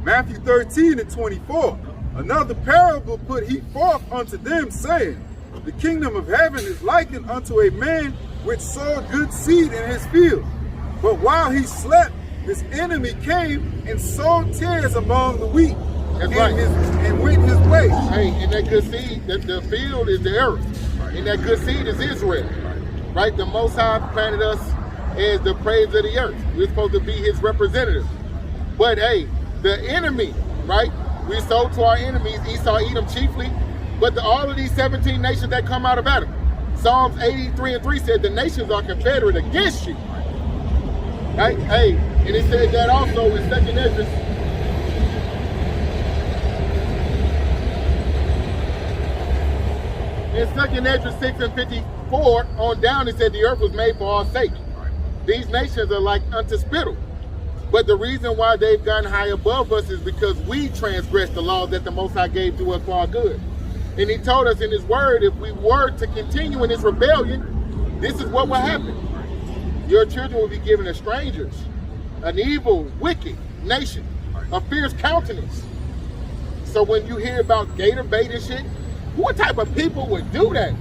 Matthew 13:24. Another parable put he forth unto them, saying, the kingdom of heaven is likened unto a man which sowed good seed in his field. But while he slept, his enemy came and sowed tares among the wheat. That's right. And went his way. Hey, and that good seed, the field is the earth. And that good seed is Israel. Right? The Most High planted us as the praise of the earth. We're supposed to be his representative. But hey, the enemy, right? We sold to our enemies, Esau, Edom chiefly. But all of these 17 nations that come out of Adam. Psalms 83:3 said the nations are confederate against you. Right? Hey, and it said that also in 2nd Ezra. In 2nd Ezra 6:54 on down, it said the earth was made for our sake. These nations are like unto spittle. But the reason why they've gotten high above us is because we transgressed the laws that the Most High gave to us for our good. And he told us in his word, if we were to continue in this rebellion, this is what will happen. Your children will be given to strangers, an evil, wicked nation, a fierce countenance. So when you hear about gator bait and shit, what type of people would do that?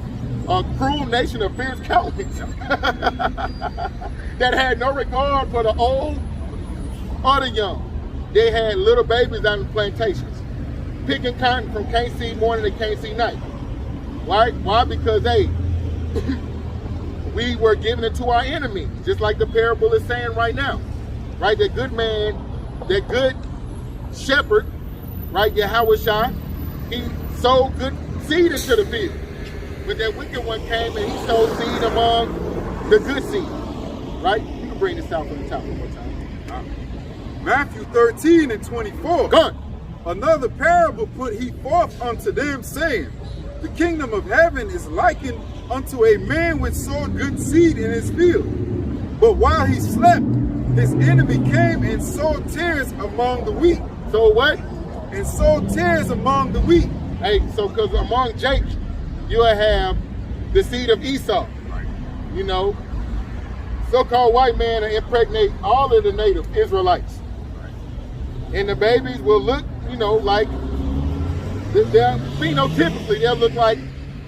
A cruel nation of fierce countenance that had no regard for the old or the young. They had little babies out in plantations, picking cotton from can't see morning to can't see night. Right? Why? Because we were giving it to our enemies, just like the parable is saying right now. Right? The good man, the good shepherd, right? Yahweh, he sowed good seed into the field. But that wicked one came and he sowed seed among the good seed. Right? You can bring this out from the top one more time. Matthew 13:24. Go on. Another parable put he forth unto them, saying, the kingdom of heaven is likened unto a man which sowed good seed in his field. But while he slept, his enemy came and sowed tares among the wheat. So what? And sowed tares among the wheat. Hey, so because among Jake, you'll have the seed of Esau. You know, so-called white man will impregnate all of the native Israelites. And the babies will look, you know, like, they're phenotypically, they'll look like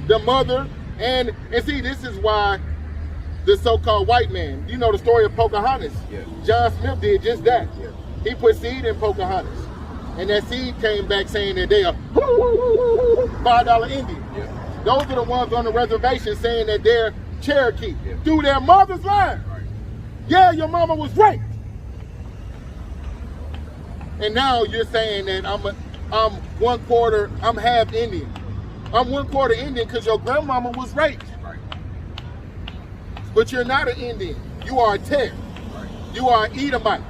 the mother. And see, this is why the so-called white man, you know the story of Pocahontas. Yeah. John Smith did just that. Yeah. He put seed in Pocahontas. And that seed came back saying that they are $5 Indian. Yeah. Those are the ones on the reservation saying that they're Cherokee through their mother's line. Right. Yeah, your mama was raped. And now you're saying that I'm half Indian. I'm 1/4 Indian because your grandmama was raped. Right. But you're not an Indian. You are a Ter. Right. You are an Edomite,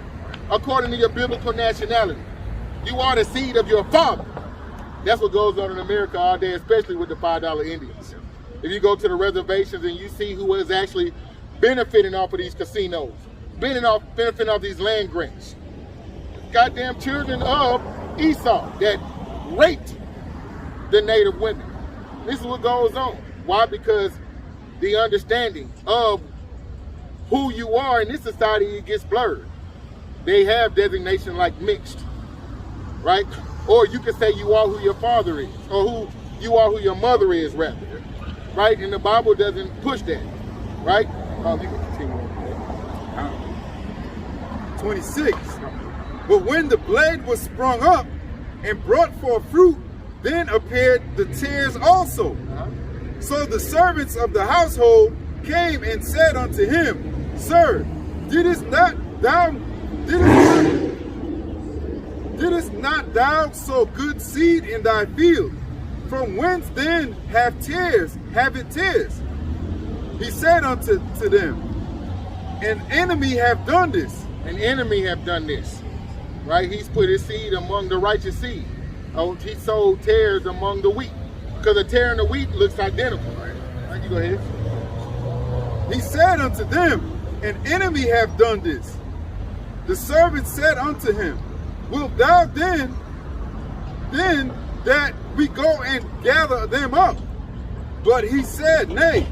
according to your biblical nationality. You are the seed of your father. That's what goes on in America all day, especially with the $5 Indians. If you go to the reservations and you see who is actually benefiting off of these casinos, benefiting off these land grants. Goddamn children of Esau that raped the native women. This is what goes on. Why? Because the understanding of who you are in this society, it gets blurred. They have designation like mixed, right? Or you can say you are who your father is, or who you are who your mother is, rather, right? And the Bible doesn't push that, right? You can continue on. 26. But when the blade was sprung up and brought forth fruit, then appeared the tares also. So the servants of the household came and said unto him, Sir, didst not thou sow good seed in thy field? From whence then have it tares? He said unto them, An enemy have done this. An enemy have done this. Right? He's put his seed among the righteous seed. Oh, he sowed tares among the wheat. Because a tare and the wheat looks identical. Right? You go ahead. He said unto them, An enemy have done this. The servant said unto him, Wilt thou then that we go and gather them up? But he said, Nay,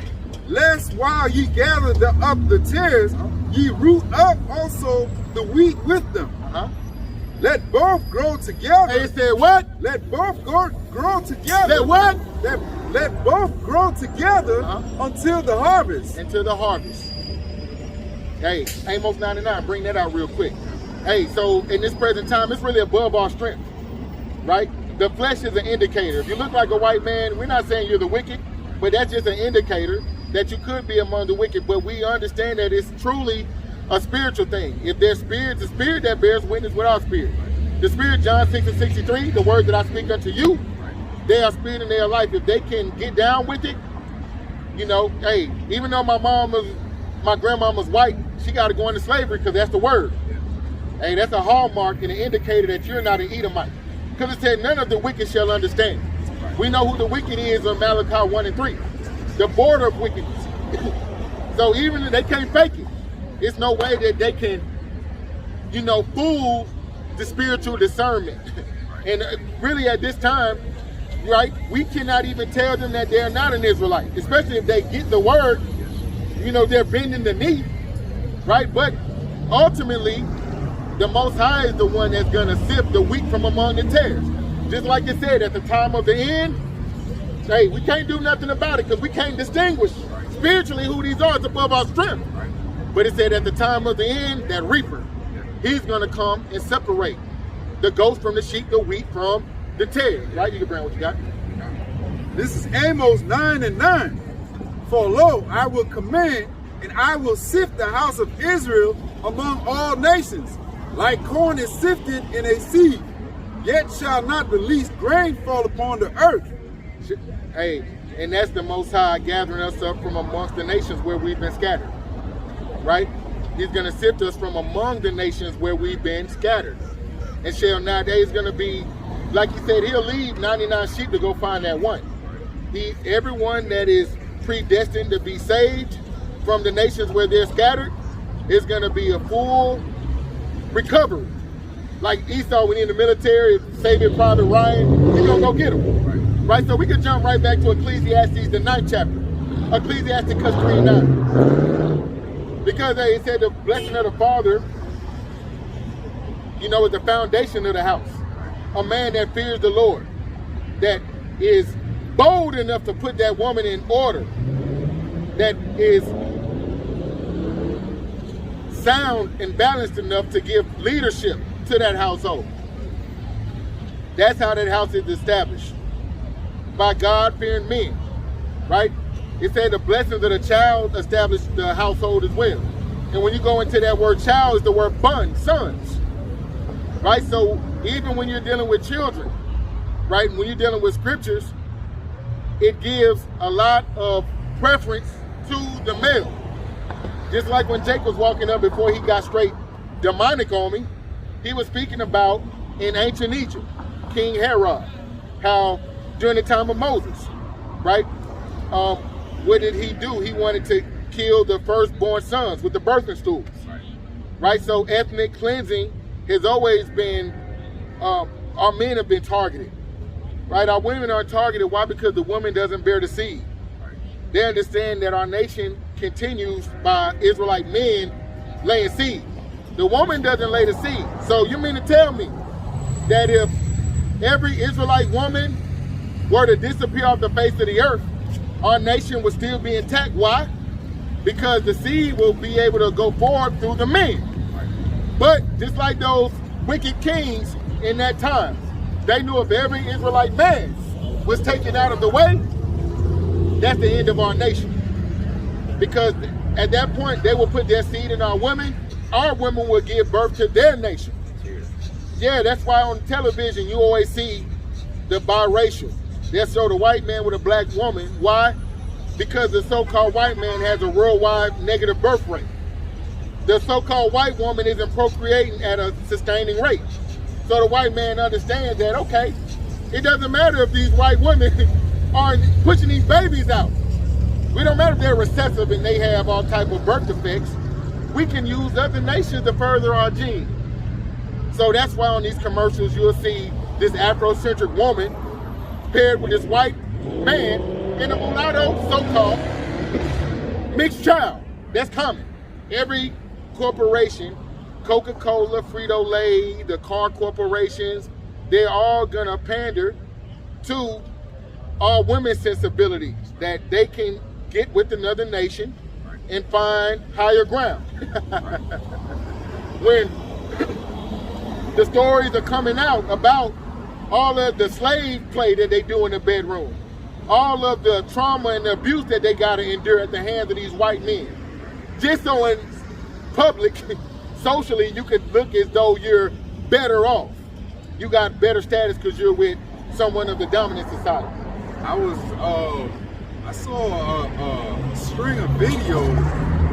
lest while ye gather up the tares, ye root up also the wheat with them. Let both grow together. They said what? Let both grow together. Let what? Let both grow together until the harvest. Until the harvest. Hey, Amos 99, bring that out real quick. Hey, so in this present time, it's really above our strength, right? The flesh is an indicator. If you look like a white man, we're not saying you're the wicked, but that's just an indicator that you could be among the wicked. But we understand that it's truly a spiritual thing. If there's spirit, the spirit that bears witness with our spirit. The spirit, John 6:63, the word that I speak unto you, they are spirit and they are life. If they can get down with it, you know, hey, even though my grandmama's white, she got to go into slavery because that's the word. Hey, that's a hallmark and an indicator that you're not an Edomite. Because it said none of the wicked shall understand. We know who the wicked is in Malachi 1 and 3. The border of wickedness. So even if they can't fake it, it's no way that they can, you know, fool the spiritual discernment. And really at this time, right, we cannot even tell them that they're not an Israelite. Especially if they get the word, you know, they're bending the knee, right? But ultimately, the Most High is the one that's going to sift the wheat from among the tares. Just like it said, at the time of the end, hey, we can't do nothing about it because we can't distinguish spiritually who these are. It's above our strength. But it said at the time of the end, that reaper, he's going to come and separate the goats from the sheep, the wheat from the tares. Right? You can bring what you got. This is Amos 9 and 9. For lo, I will command, and I will sift the house of Israel among all nations, like corn is sifted in a sieve, yet shall not the least grain fall upon the earth. Hey, and that's the Most High gathering us up from amongst the nations where we've been scattered, right? He's going to sift us from among the nations where we've been scattered. And shall nowadays going to be, like he said, he'll leave 99 sheep to go find that one. Everyone that is predestined to be saved from the nations where they're scattered is going to be a full recovery. Like Esau, when he in the military, Saving Private Ryan, he's going to go get him. Right? So we can jump right back to Ecclesiastes, the 9th chapter. Ecclesiastes 3:9. Because it said the blessing of the father, you know, is the foundation of the house. A man that fears the Lord, that is bold enough to put that woman in order, that is sound and balanced enough to give leadership to that household. That's how that house is established. By God-fearing men, right? It said the blessings of the child establish the household as well. And when you go into that word child, is the word bun, sons, right? So even when you're dealing with children, right? When you're dealing with scriptures, it gives a lot of preference to the male. Just like when Jake was walking up before he got straight demonic on me, he was speaking about in ancient Egypt, King Herod, how during the time of Moses, right? What did he do? He wanted to kill the firstborn sons with the birthing stools, right? So ethnic cleansing has always been, our men have been targeted, right? Our women are targeted. Why? Because the woman doesn't bear the seed. They understand that our nation continues by Israelite men laying seed. The woman doesn't lay the seed. So you mean to tell me that if every Israelite woman were to disappear off the face of the earth, our nation would still be intact? Why? Because the seed will be able to go forward through the men. But just like those wicked kings in that time, they knew if every Israelite man was taken out of the way, that's the end of our nation. Because at that point, they will put their seed in our women will give birth to their nation. Yeah, that's why on television you always see the biracial. They'll show the white man with a black woman. Why? Because the so-called white man has a worldwide negative birth rate. The so-called white woman isn't procreating at a sustaining rate. So the white man understands that, okay, it doesn't matter if these white women are pushing these babies out. We don't matter if they're recessive and they have all type of birth defects. We can use other nations to further our gene. So that's why on these commercials you'll see this Afrocentric woman paired with this white man and a mulatto so-called mixed child. That's common. Every corporation Coca-Cola, Frito-Lay, the car corporations, they're all gonna pander to all women's sensibilities that they can get with another nation and find higher ground. When the stories are coming out about all of the slave play that they do in the bedroom, all of the trauma and the abuse that they gotta endure at the hands of these white men, just so in public, socially, you could look as though you're better off. You got better status because you're with someone of the dominant society. I saw a string of videos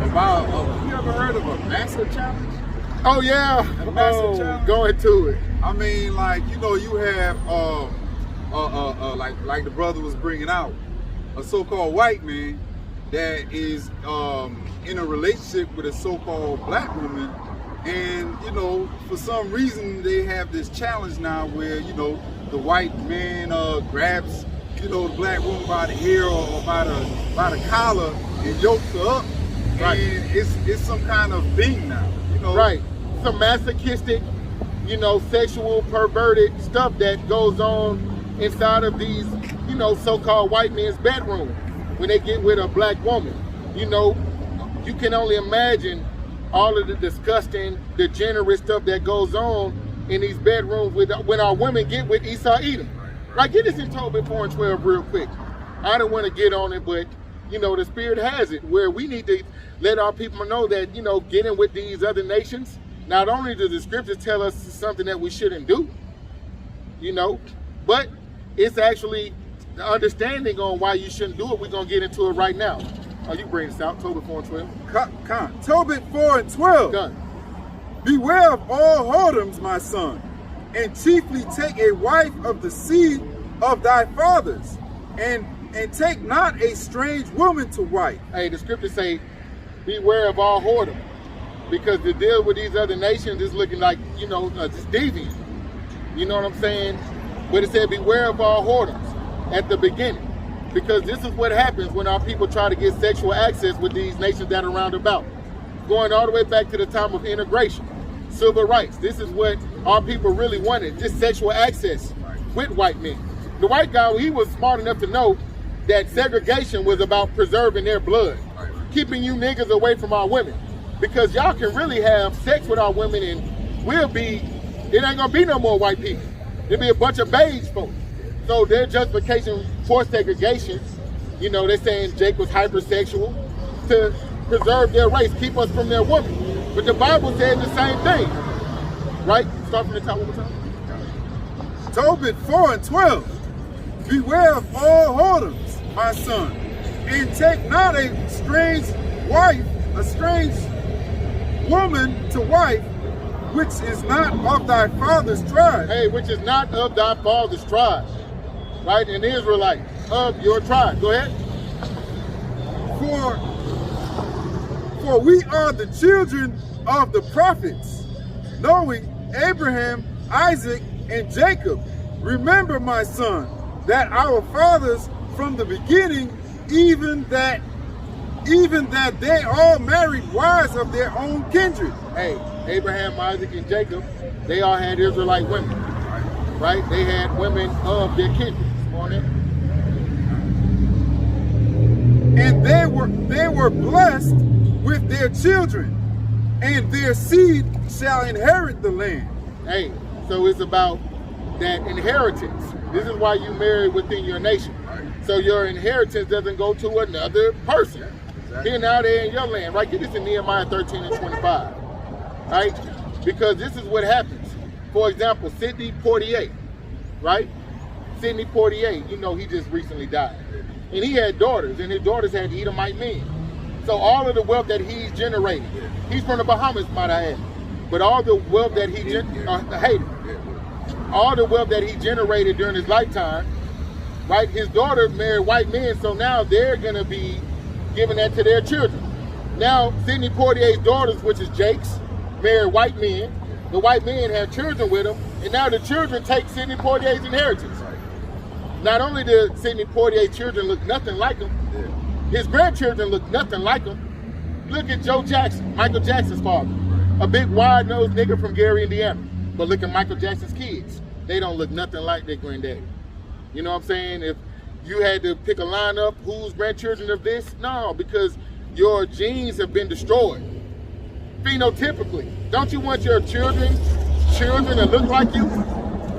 about, you ever heard of a massive challenge? Oh yeah, A massive challenge? go into it. I mean, like, you know, you have, like the brother was bringing out, a so-called white man that is in a relationship with a so-called black woman, and, you know, for some reason they have this challenge now where, you know, the white man grabs, you know, the black woman by the hair or by the collar and yokes her up, Right. and it's some kind of thing now, you know. Right, some masochistic, you know, sexual perverted stuff that goes on inside of these, you know, so-called white men's bedroom when they get with a black woman. You know, you can only imagine all of the disgusting, degenerate stuff that goes on in these bedrooms when our women get with Esau Edom. Like, get this in Tobit 4 and 12 real quick. I don't want to get on it, but, you know, the Spirit has it where we need to let our people know that, you know, getting with these other nations, not only do the scriptures tell us something that we shouldn't do, you know, but it's actually the understanding on why you shouldn't do it. We're going to get into it right now. Oh, you bring this out, Tobit 4 and 12. Tobit 4 and 12. Done. Beware of all whoredoms, my son, and chiefly take a wife of the seed of thy fathers, and take not a strange woman to wife. Hey, the scriptures say, beware of all whoredom, because the deal with these other nations is looking like, you know, just deviant. You know what I'm saying? But it said, beware of all whoredoms at the beginning, because this is what happens when our people try to get sexual access with these nations that are round about. Going all the way back to the time of integration, civil rights. This is what our people really wanted, just sexual access with white men. The white guy, he was smart enough to know that segregation was about preserving their blood, keeping you niggas away from our women, because y'all can really have sex with our women and it ain't gonna be no more white people. There'll be a bunch of beige folks. So their justification for segregation, you know, they're saying Jake was hypersexual to preserve their race, keep us from their woman. But the Bible says the same thing, right? Start from the top one more time. Tobit 4 and 12. Beware of all whoredoms, my son, and take not a strange woman to wife, which is not of thy father's tribe. Hey, which is not of thy father's tribe, right? An Israelite of your tribe. Go ahead. For we are the children of the prophets, knowing Abraham, Isaac, and Jacob. Remember, my son, that our fathers from the beginning, even that they all married wives of their own kindred. Hey, Abraham, Isaac, and Jacob, they all had Israelite women, right? They had women of their kindred. And they were blessed with their children, and their seed shall inherit the land. Hey, so it's about that inheritance. This is why you marry within your nation. So your inheritance doesn't go to another person. Here now there in your land, right? Get this in Nehemiah 13 and 25, right? Because this is what happens. For example, Sidney Poitier, right? Sidney Poitier, you know, he just recently died. And he had daughters, and his daughters had Edomite men. So all of the wealth that he's generated, he's from the Bahamas, might I add, but all the wealth that all the wealth that he generated during his lifetime, right? His daughters married white men, so now they're gonna be giving that to their children. Now, Sidney Poitier's daughters, which is Jake's, married white men. The white men have children with them, and now the children take Sidney Poitier's inheritance. Not only did Sidney Poitier's children look nothing like him, his grandchildren look nothing like him. Look at Joe Jackson, Michael Jackson's father. a big wide-nosed nigga from Gary, Indiana. But look at Michael Jackson's kids. They don't look nothing like their granddaddy. You know what I'm saying? If you had to pick a lineup, who's grandchildren of this? No, because your genes have been destroyed. Phenotypically. Don't you want your children to look like you?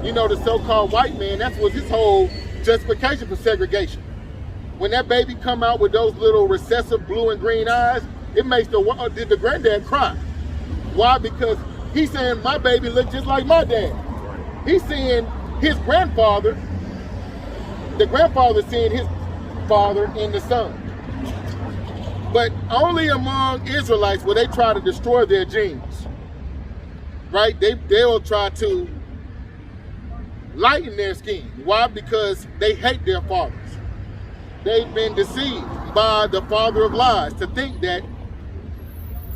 You know, the so-called white man, that's what his whole justification for segregation. When that baby come out with those little recessive blue and green eyes, it makes the granddad cry. Why? Because he's saying my baby look just like my dad. He's seeing his grandfather, the grandfather seeing his father in the son. But only among Israelites will they try to destroy their genes, right? They'll try to lighten their skin. Why? Because they hate their fathers. They've been deceived by the father of lies to think that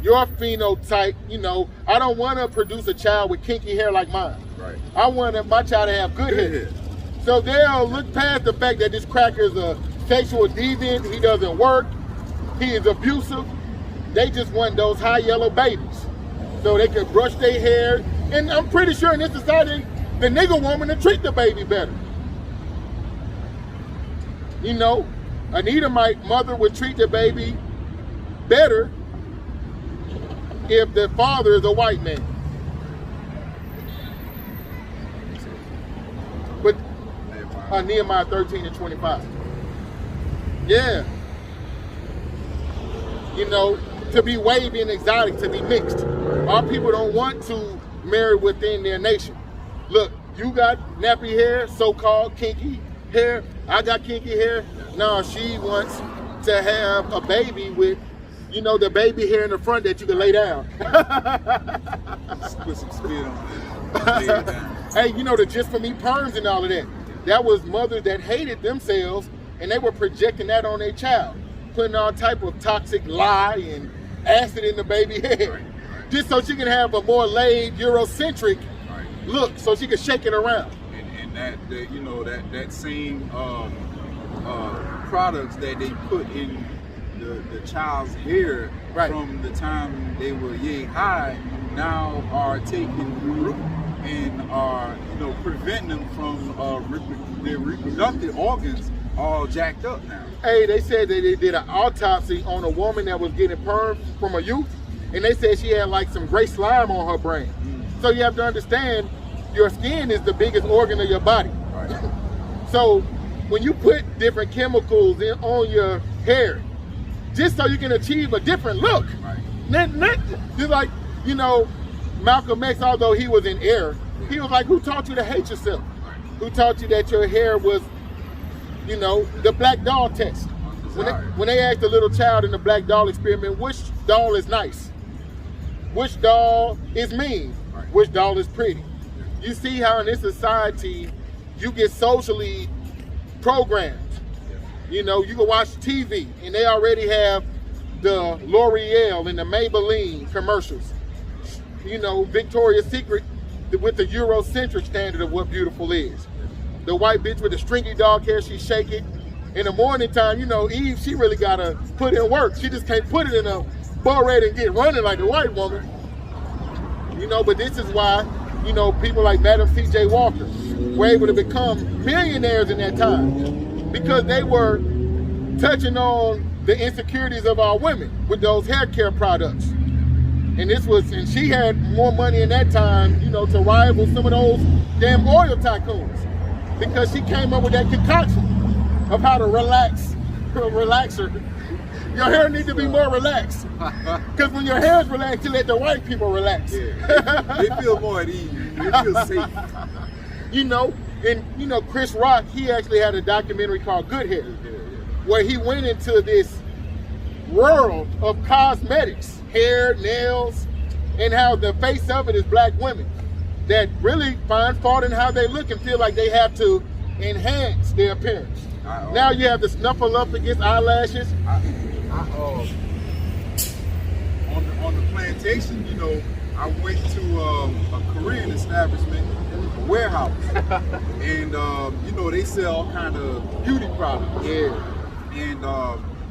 your phenotype, you know, I don't want to produce a child with kinky hair like mine. Right. I want my child to have good hair. So they'll look past the fact that this cracker's a sexual deviant, he doesn't work, he is abusive. They just want those high yellow babies so they can brush their hair. And I'm pretty sure in this society, the nigger woman to treat the baby better. You know, an Edomite mother would treat the baby better if the father is a white man. But Nehemiah 13 and 25. Yeah. You know, to be wavy and exotic, to be mixed. Our people don't want to marry within their nation. Look, you got nappy hair, so-called kinky hair. I got kinky hair. No, she wants to have a baby with, you know, the baby hair in the front that you can lay down. Put some spit on it. Hey, you know, the just for me perms and all of that. That was mothers that hated themselves and they were projecting that on their child, putting all type of toxic lye and acid in the baby head, right. Just so she can have a more laid Eurocentric look, so she can shake it around. And that you know, that same products that they put in the child's hair from the time they were yay high now are taking root and are, you know, preventing them from their reproductive organs all jacked up now. Hey, they said that they did an autopsy on a woman that was getting perm from a youth, and they said she had like some gray slime on her brain. So you have to understand, your skin is the biggest organ of your body. Right. So when you put different chemicals on your hair, just so you can achieve a different look. Right. Just like, you know, Malcolm X, although he was in error, he was like, who taught you to hate yourself? Right. Who taught you that your hair was, you know, the black doll test? When they asked the little child in the black doll experiment, which doll is nice? Which doll is mean? Right. Which doll is pretty? You see how in this society, you get socially programmed. You know, you can watch TV and they already have the L'Oreal and the Maybelline commercials. You know, Victoria's Secret with the Eurocentric standard of what beautiful is. The white bitch with the stringy dog hair, she shake it. In the morning time, you know, Eve, she really gotta put in work. She just can't put it in a beret and get running like a white woman. You know, but this is why, you know, people like Madam C.J. Walker were able to become millionaires in that time because they were touching on the insecurities of our women with those hair care products. And she had more money in that time, you know, to rival some of those damn oil tycoons because she came up with that concoction of how to relax her. Your hair needs to be more relaxed. Because when your hair is relaxed, you let the white people relax. Yeah, they feel more at ease. They feel safe. You know, and you know, Chris Rock, he actually had a documentary called Good Hair, where he went into this world of cosmetics, hair, nails, and how the face of it is black women that really find fault in how they look and feel like they have to enhance their appearance. Now you have the snuffleupagus eyelashes. On the plantation, you know, I went to a Korean establishment, a warehouse, and you know, they sell all kind of beauty products. Yeah. And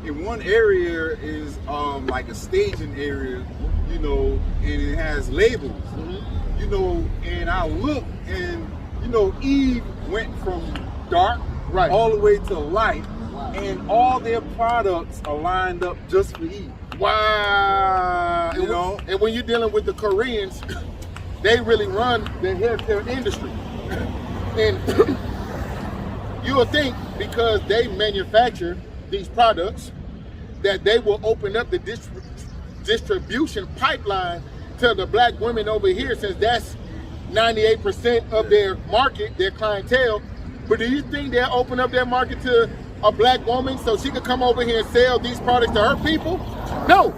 in one area is like a staging area you know, and it has labels, Mm-hmm. you know, and I look and, you know, Eve went from dark Right. all the way to light, Wow. and all their products are lined up just for Eve. Wow. You know? And when you're dealing with the Koreans, they really run the hair care industry. And you would think because they manufacture these products that they will open up the distribution pipeline to the black women over here, since that's 98% of their market, their clientele. But do you think they'll open up their market to a black woman so she could come over here and sell these products to her people? No.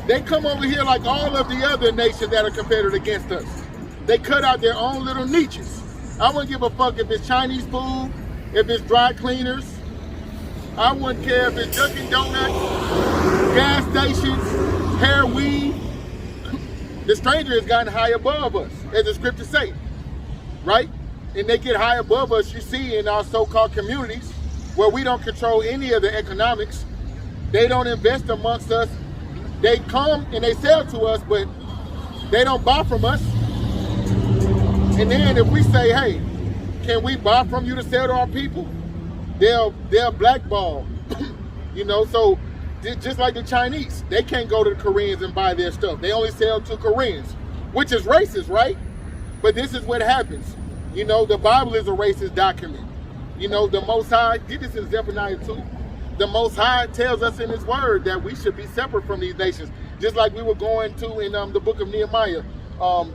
They come over here like all of the other nations that are competitive against us. They cut out their own little niches. I wouldn't give a fuck if it's Chinese food, if it's dry cleaners. I wouldn't care if it's Dunkin' Donuts, gas stations, hair weave. The stranger has gotten high above us, as the scriptures say, right? And they get high above us, you see, in our so-called communities where we don't control any of the economics. They don't invest amongst us. They come and they sell to us, but they don't buy from us. And then if we say, hey, can we buy from you to sell to our people? They'll blackball, you know. So just like the Chinese, they can't go to the Koreans and buy their stuff. They only sell to Koreans, which is racist, right? But this is what happens. You know, the Bible is a racist document. You know, the Most High, get this in Zephaniah 2. The Most High tells us in His Word that we should be separate from these nations, just like we were going to in the book of Nehemiah.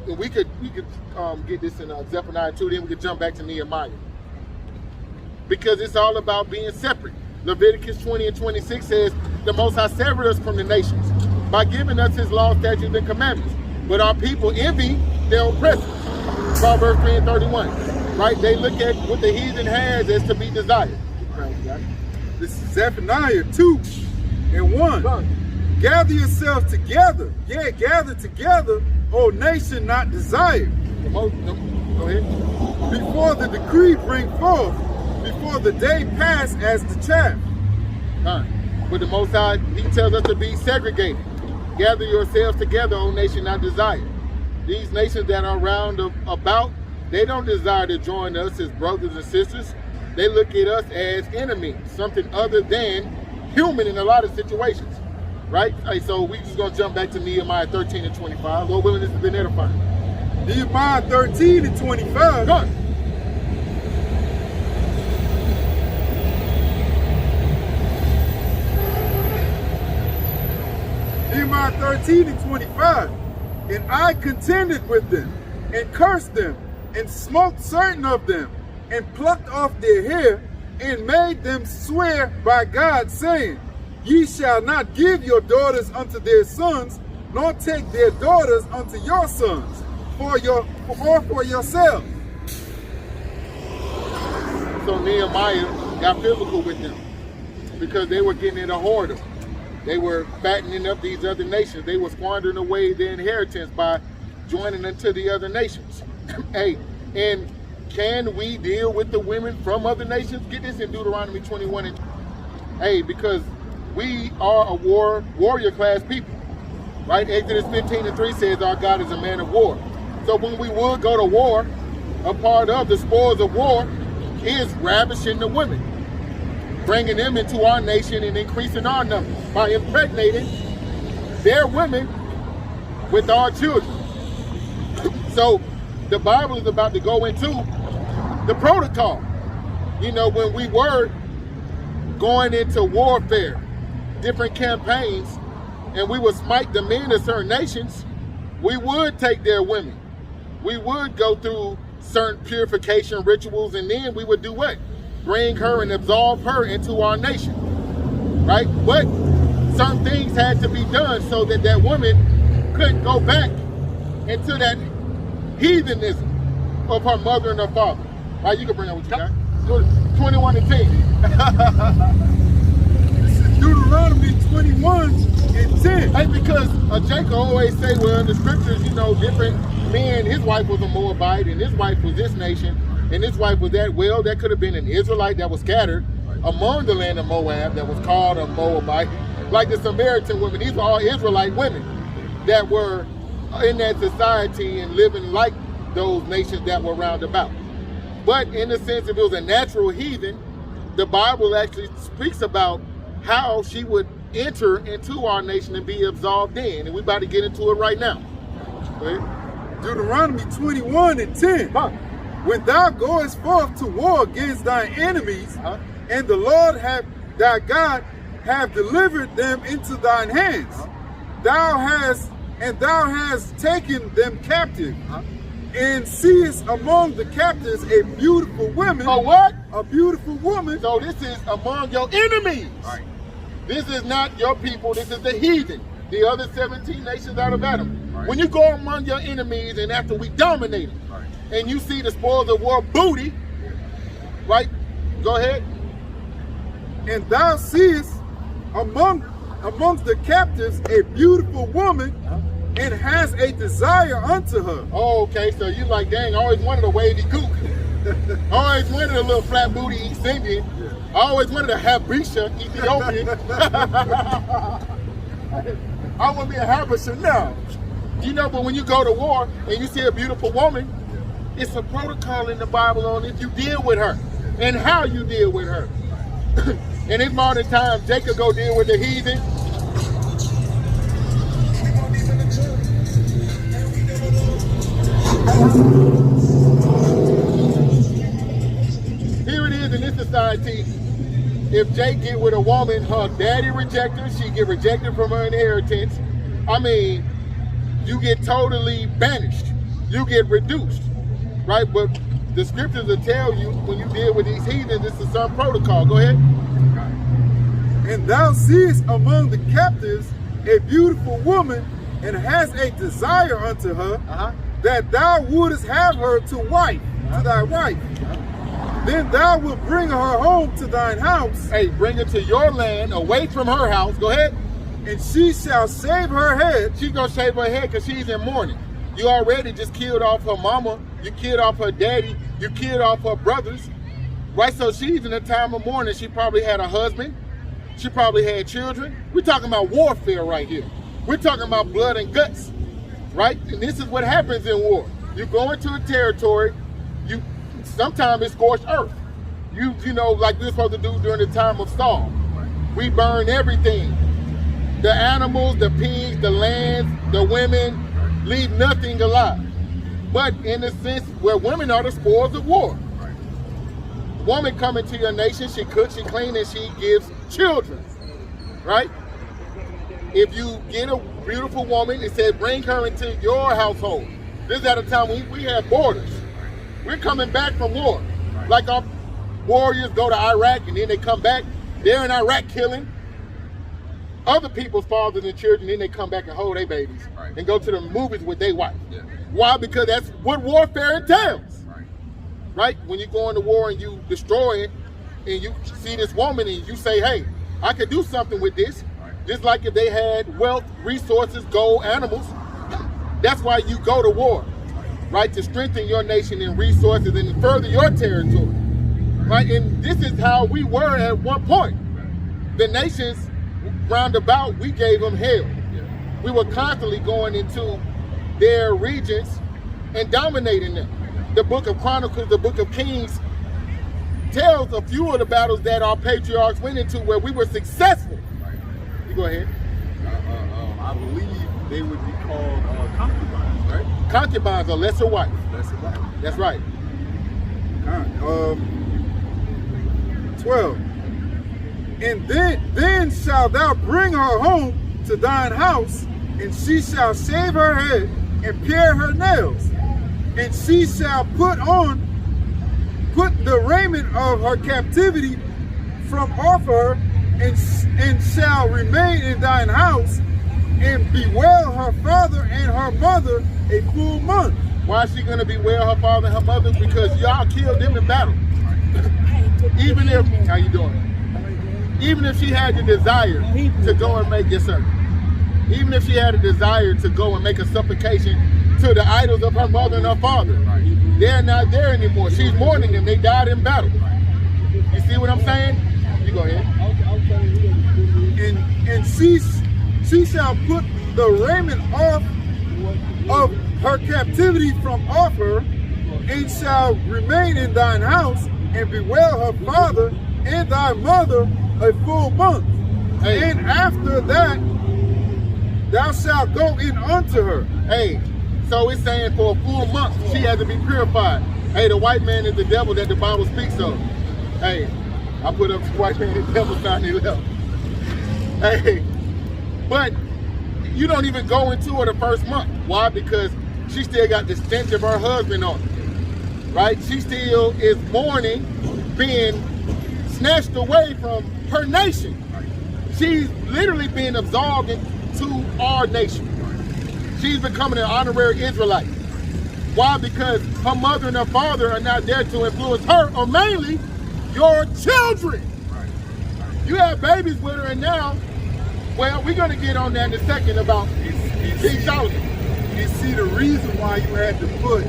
We could get this in Zephaniah 2, then we could jump back to Nehemiah. Because it's all about being separate. Leviticus 20 and 26 says, the Most High severed us from the nations by giving us His law, statutes, and commandments. But our people envy their oppressors. Proverbs 3 and 31. Right? They look at what the heathen has as to be desired. Right, this is Zephaniah 2 and 1. Gather yourselves together. Yeah, gather together, O nation not desired. Go ahead. Before the decree bring forth, before the day pass as the chaff. But the Most High, He tells us to be segregated. Gather yourselves together, O nation not desired. These nations that are round about, they don't desire to join us as brothers and sisters. They look at us as enemies, something other than human in a lot of situations, right? Hey, so we just gonna jump back to Nehemiah 13 and 25. Lord willing, this has been edifying. Nehemiah 13 and 25. Go. Nehemiah 13 and 25. And I contended with them, and cursed them, and smote certain of them, and plucked off their hair, and made them swear by God, saying, Ye shall not give your daughters unto their sons, nor take their daughters unto your sons, for yourselves. So Nehemiah got physical with them because they were getting into whoredom. They were fattening up these other nations. They were squandering away their inheritance by joining into the other nations. Hey, and can we deal with the women from other nations? Get this in Deuteronomy 21 and hey, because we are a warrior class people, right? Exodus 15 and 3 says our God is a man of war. So when we would go to war, a part of the spoils of war is ravishing the women, bringing them into our nation and increasing our numbers by impregnating their women with our children. So the Bible is about to go into the protocol. You know, when we were going into warfare, different campaigns, and we would smite the men of certain nations, we would take their women. We would go through certain purification rituals, and then we would do what? Bring her and absolve her into our nation, right? But certain things had to be done so that that woman couldn't go back into that heathenism of her mother and her father. Right? You can bring that with you, guys. 21 and 10. This is Deuteronomy 21 and 10. Hey, because Jacob always say, well, in the scriptures, you know, different men, his wife was a Moabite, and his wife was this nation, and his wife was that. Well, that could have been an Israelite that was scattered among the land of Moab that was called a Moabite. Like the Samaritan women, these are all Israelite women. that were in that society and living like those nations that were round about. But in the sense, if it was a natural heathen, the Bible actually speaks about how she would enter into our nation and be absolved in. And we're about to get into it right now. Okay? Deuteronomy 21:10. When thou goest forth to war against thine enemies, and the Lord thy God have delivered them into thine hands, thou hast taken them captive, and seest among the captives a beautiful woman. A what? A beautiful woman. So this is among your enemies. Right. This is not your people. This is the heathen, the other 17 nations out of Adam. Right. When you go among your enemies, and after we dominate them, right, and you see the spoils of war booty, right? Go ahead. And thou seest amongst the captives a beautiful woman, and has a desire unto her. Oh, okay, so you like, dang, I always wanted a wavy gook. I always wanted a little flat booty East Indian. I always wanted a Habesha Ethiopian. I want to be a Habesha now. You know, but when you go to war and you see a beautiful woman, it's a protocol in the Bible on if you deal with her and how you deal with her. In his modern times, Jacob go deal with the heathen. Here it is in this society. If Jake get with a woman, her daddy reject her, she get rejected from her inheritance. I mean, you get totally banished. You get reduced, right? But the scriptures will tell you when you deal with these heathens, this is some protocol. Go ahead. And thou seest among the captives a beautiful woman, and has a desire unto her, that thou wouldest have her to wife, to thy wife. Then thou wilt bring her home to thine house. Hey, bring her to your land, away from her house. Go ahead. And she shall shave her head. She's gonna shave her head because she's in mourning. You already just killed off her mama. You killed off her daddy. You killed off her brothers. Right? So she's in a time of mourning. She probably had a husband. She probably had children. We're talking about warfare right here. We're talking about blood and guts. Right? And this is what happens in war. You go into a territory, sometimes it's scorched earth. You know, like we were supposed to do during the time of Saul. We burn everything. The animals, the pigs, the lands, the women, leave nothing alive. But in a sense, where women are the spoils of war. Woman coming to your nation, she cooks, she cleans, and she gives children. Right? If you get a beautiful woman, it said bring her into your household. This is at a time when we have borders. We're coming back from war. Like our warriors go to Iraq and then they come back. They're in Iraq killing other people's fathers and children, then they come back and hold their babies and go to the movies with their wife. Why? Because that's what warfare entails. Right? When you go into war and you destroy it and you see this woman and you say, hey, I could do something with this. Just like if they had wealth, resources, gold, animals. That's why you go to war. Right? To strengthen your nation and resources and further your territory. Right? And this is how we were at one point. The nations round about, we gave them hell. We were constantly going into their regions and dominating them. The book of Chronicles, the book of Kings tells a few of the battles that our patriarchs went into where we were successful. You go ahead. I believe they would be called concubines, right? Concubines are lesser wife. Lesser wife. That's right. 12. And then shalt thou bring her home to thine house, and she shall shave her head and pare her nails, and she shall put the raiment of her captivity from off her, and shall remain in thine house, and bewail her father and her mother a full month. Why is she going to bewail her father and her mother? Because y'all killed them in battle. Even if, how you doing? Even if she had the desire to go and make, yes sir. Even if she had a desire to go and make a supplication to the idols of her mother and her father, they're not there anymore. She's mourning them. They died in battle. You see what I'm saying? You go ahead. And she shall put the raiment off of her captivity from off her, and shall remain in thine house, and bewail her father and thy mother a full month. Hey. And after that thou shalt go in unto her. Hey, so it's saying for a full month she had to be purified. Hey, the white man is the devil that the Bible speaks of. Hey, I put up white man and devil sign he left. Hey, but you don't even go into her the first month. Why? Because she still got the stench of her husband on her, right? She still is mourning being snatched away from her nation. She's literally being absorbed into our nation. She's becoming an honorary Israelite. Why? Because her mother and her father are not there to influence her, or mainly your children. You have babies with her, and now, well, we're going to get on that in a second about King Solomon. You see, the reason why you had to put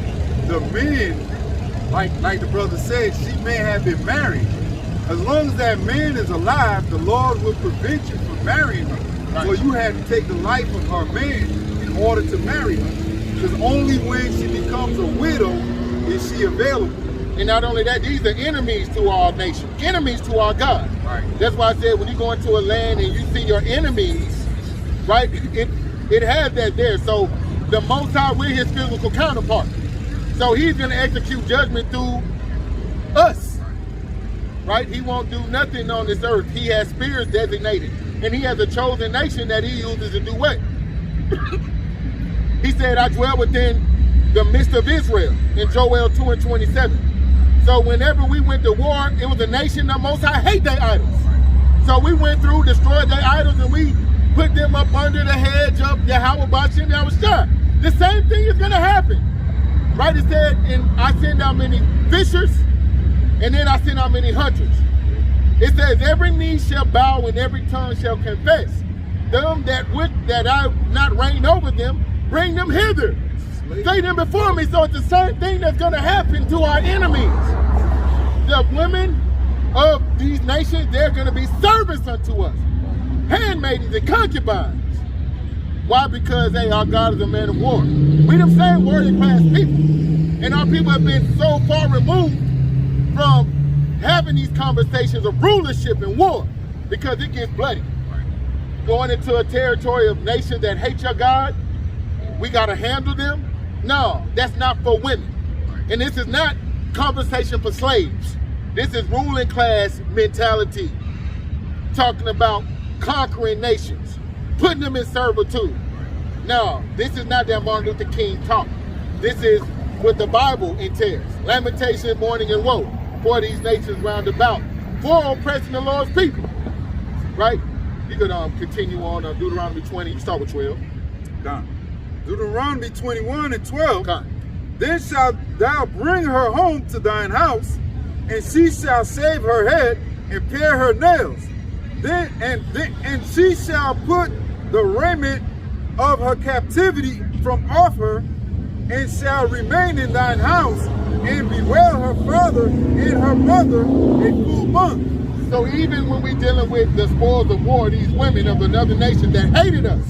the men, like the brother said, she may have been married. As long as that man is alive, the Lord will prevent you from marrying her. Right. So you had to take the life of her man in order to marry her. Because only when she becomes a widow is she available. And not only that, these are enemies to our nation, enemies to our God. Right. That's why I said when you go into a land and you see your enemies, right, it has that there. So the Most High, we're his physical counterpart. So he's going to execute judgment through us, right? He won't do nothing on this earth. He has spirits designated, and he has a chosen nation that he uses to do what? He said, I dwell within the midst of Israel in Joel 2:27. So whenever we went to war, it was a nation that Most High hate their idols. So we went through, destroyed their idols, and we put them up under the hedge of Yahweh Bashim Yahushua. The same thing is going to happen. Right? It said, and I send out many fishers, and then I send out many hunters. It says, every knee shall bow and every tongue shall confess. Them that I not reign over them, bring them hither. Say them before me. So it's the same thing that's going to happen to our enemies. The women of these nations, they're going to be servants unto us. Handmaidens and concubines. Why? Because, hey, our God is a man of war. We them same warrior class people. And our people have been so far removed from having these conversations of rulership and war because it gets bloody. Going into a territory of nations that hate your God, we got to handle them. No, that's not for women. And this is not conversation for slaves. This is ruling class mentality. Talking about conquering nations, putting them in servitude. No, this is not that Martin Luther King talk. This is what the Bible entails. Lamentation, mourning, and woe for these nations round about, for oppressing the Lord's people. Right? You could continue on Deuteronomy 20. You start with 12. Done. Deuteronomy 21:12. Okay. Then shalt thou bring her home to thine house, and she shall shave her head and pare her nails. And she shall put the raiment of her captivity from off her, and shall remain in thine house, and bewail her father and her mother a full month. So even when we're dealing with the spoils of war, these women of another nation that hated us,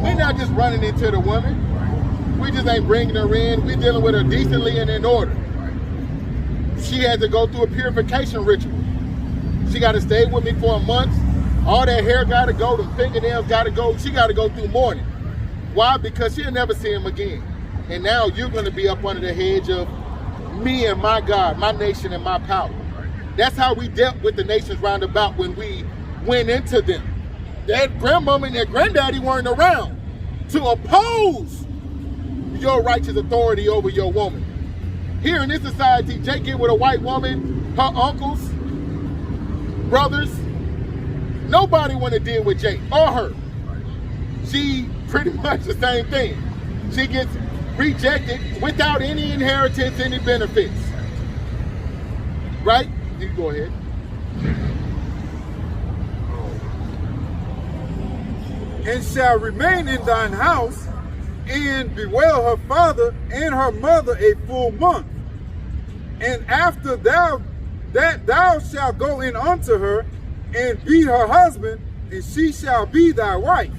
we're not just running into the woman. We just ain't bringing her in. We're dealing with her decently and in order. She had to go through a purification ritual. She got to stay with me for a month. All that hair got to go. The fingernails got to go. She got to go through mourning. Why? Because she'll never see him again. And now you're going to be up under the hedge of me and my God, my nation and my power. That's how we dealt with the nations round about when we went into them. That grandmama and that granddaddy weren't around to oppose your righteous authority over your woman. Here in this society, Jake get with a white woman, her uncles, brothers, nobody want to deal with Jake or her. She pretty much the same thing. She gets rejected without any inheritance, any benefits. Right? You go ahead. And shall remain in thine house, and bewail her father and her mother a full month. And after thou shalt go in unto her, and be her husband, and she shall be thy wife.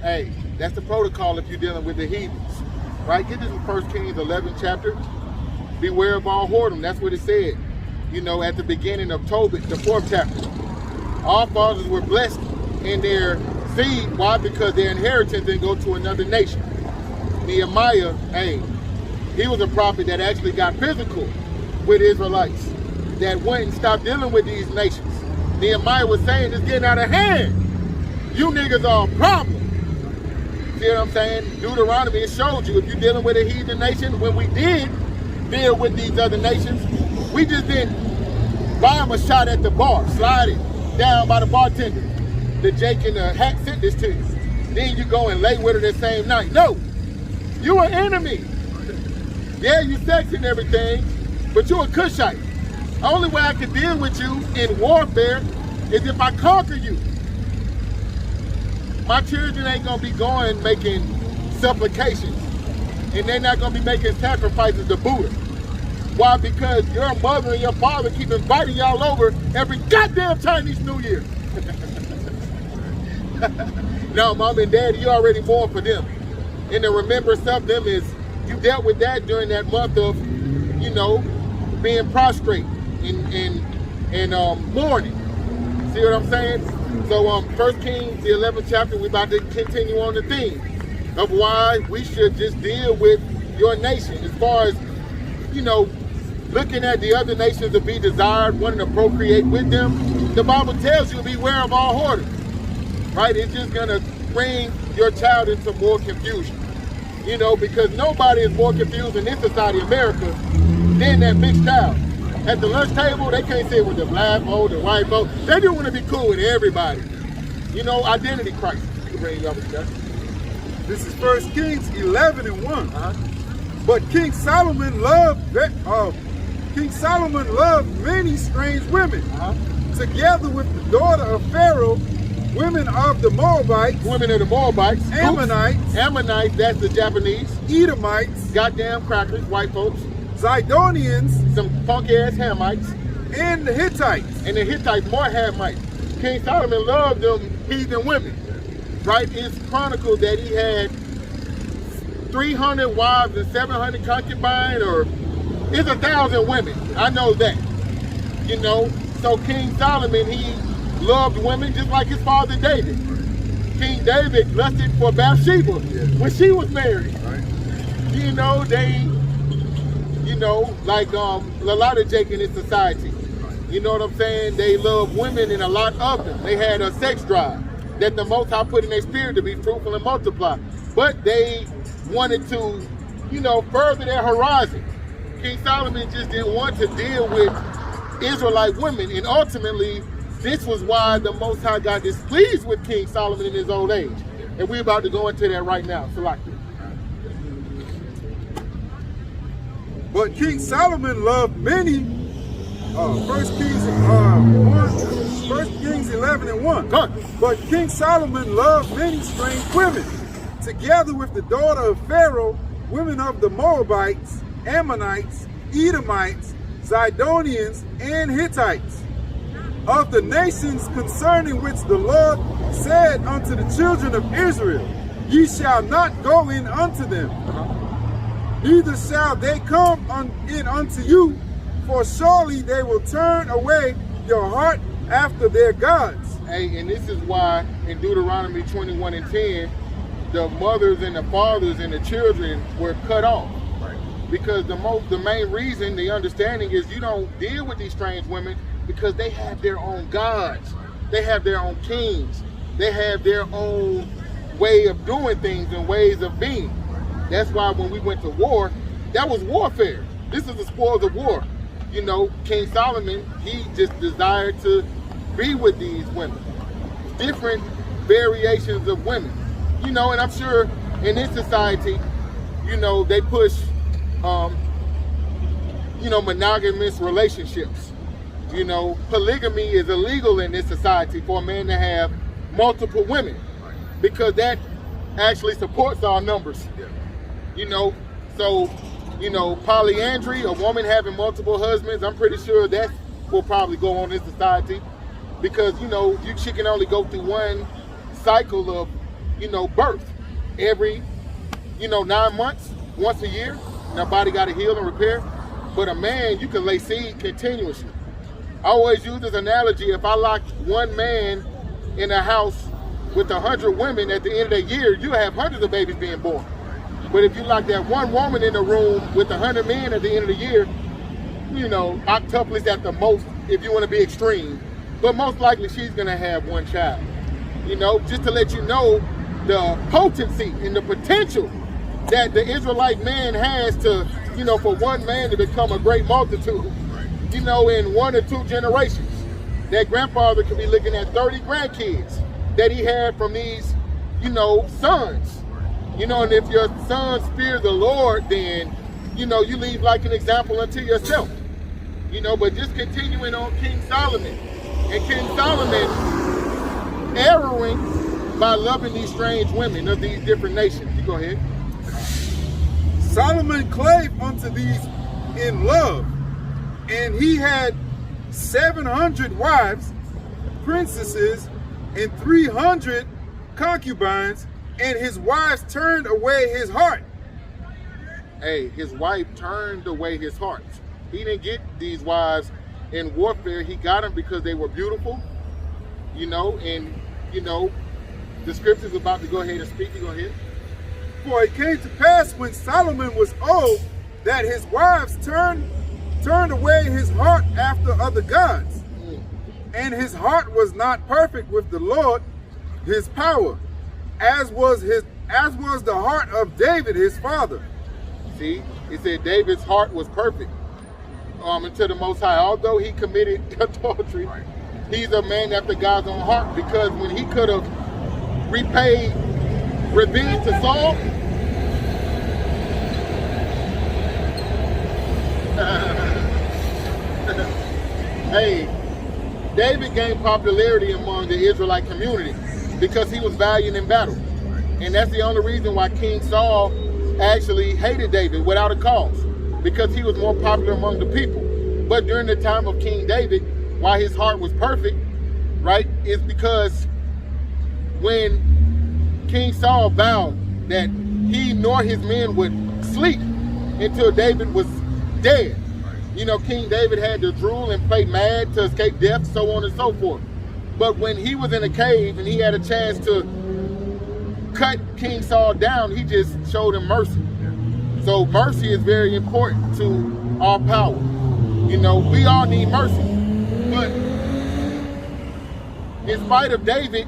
Hey, that's the protocol if you're dealing with the heathens, right? Get this in 1 Kings 11 chapter. Beware of all whoredom. That's what it said, you know, at the beginning of Tobit, the 4th chapter. Our fathers were blessed in their seed. Why? Because their inheritance didn't go to another nation. Nehemiah, hey, he was a prophet that actually got physical with Israelites that went and stopped dealing with these nations. Nehemiah was saying it's getting out of hand. You niggas are a problem. See what I'm saying? Deuteronomy, it showed you if you're dealing with a heathen nation, when we did deal with these other nations, we just didn't buy them a shot at the bar, slide it down by the bartender. The Jake and the Hack sent this to you. Then you go and lay with her that same night. No, you an enemy. Yeah, you sex and everything, but you a Cushite. The only way I can deal with you in warfare is if I conquer you. My children ain't gonna be going making supplications, and they're not gonna be making sacrifices to Buddha. Why? Because your mother and your father keep inviting y'all over every goddamn Chinese New Year. No, mom and daddy, you already mourn for them. And the remembrance of them is you dealt with that during that month of, you know, being prostrate and mourning. See what I'm saying? So 1 Kings, the 11th chapter, we're about to continue on the theme of why we should just deal with your nation. As far as, you know, looking at the other nations to be desired, wanting to procreate with them, the Bible tells you beware of all whoredom, right? It's just going to bring your child into more confusion, you know, because nobody is more confused in this society, America, than that mixed child. At the lunch table, they can't sit with the black folk, the white folk. They just want to be cool with everybody. You know, identity crisis. You can bring it up with that. This is 1 Kings 11:1. But King Solomon loved many strange women, together with the daughter of Pharaoh, women of the Moabites, Ammonites, that's the Japanese, Edomites, goddamn crackers, white folks, Zidonians, some funky ass Hamites, and the Hittites. And the Hittites, more Hamites. King Solomon loved them heathen women, right? It's chronicled that he had 300 wives and 700 concubines, or it's 1,000 women. I know that, you know. So King Solomon, he loved women just like his father David. King David lusted for Bathsheba when she was married. Right. You know, they, you know, like a lot of Jake in this society. You know what I'm saying? They love women and a lot of them. They had a sex drive that the Most High put in their spirit to be fruitful and multiply. But they wanted to, you know, further their horizon. King Solomon just didn't want to deal with Israelite women, and ultimately, this was why the Most High got displeased with King Solomon in his old age. And we're about to go into that right now. So like this. But King Solomon loved many. 1 Kings 11:1. But King Solomon loved many strange women, together with the daughter of Pharaoh, women of the Moabites, Ammonites, Edomites, Zidonians, and Hittites, of the nations concerning which the Lord said unto the children of Israel, Ye shall not go in unto them, neither shall they come in unto you, for surely they will turn away your heart after their gods. Hey, and this is why in Deuteronomy 21:10, the mothers and the fathers and the children were cut off. Right. Because the main reason, the understanding is you don't deal with these strange women because they have their own gods. They have their own kings. They have their own way of doing things and ways of being. That's why when we went to war, that was warfare. This is the spoils of war. You know, King Solomon, he just desired to be with these women. Different variations of women. You know, and I'm sure in this society, you know, they push, you know, monogamous relationships. You know, polygamy is illegal in this society for a man to have multiple women because that actually supports our numbers. You know, so, you know, polyandry, a woman having multiple husbands, I'm pretty sure that will probably go on in society because, you know, she can only go through one cycle of birth every, 9 months, once a year. And our body got to heal and repair. But a man, you can lay seed continuously. I always use this analogy. If I lock one man in a house with 100 women, at the end of the year, you have hundreds of babies being born. But if you lock that one woman in the room with 100 men at the end of the year, octuplets at the most, if you want to be extreme. But most likely she's going to have one child. Just to let you know the potency and the potential that the Israelite man has to, for one man to become a great multitude, in 1 or 2 generations. That grandfather could be looking at 30 grandkids that he had from these, sons. And if your sons fear the Lord, then, you leave like an example unto yourself. But just continuing on King Solomon. And King Solomon erring by loving these strange women of these different nations. You go ahead. Solomon clave unto these in love, and he had 700 wives, princesses, and 300 concubines, and his wives turned away his heart. Hey, his wife turned away his heart. He didn't get these wives in warfare. He got them because they were beautiful, and, the scripture's about to go ahead and speak. You go ahead. For it came to pass when Solomon was old that his wives turned away his heart after other gods. And his heart was not perfect with the Lord, his power, as was the heart of David, his father. See, it said David's heart was perfect unto the Most High. Although he committed adultery, he's a man after God's own heart, because when he could have repaid revenge to Saul, hey, David gained popularity among the Israelite community because he was valiant in battle. And that's the only reason why King Saul actually hated David without a cause, because he was more popular among the people. But during the time of King David, why his heart was perfect, right, is because when King Saul vowed that he nor his men would sleep until David was dead. King David had to drool and play mad to escape death, so on and so forth. But when he was in a cave and he had a chance to cut King Saul down, he just showed him mercy. So mercy is very important to our power. We all need mercy. But in spite of David,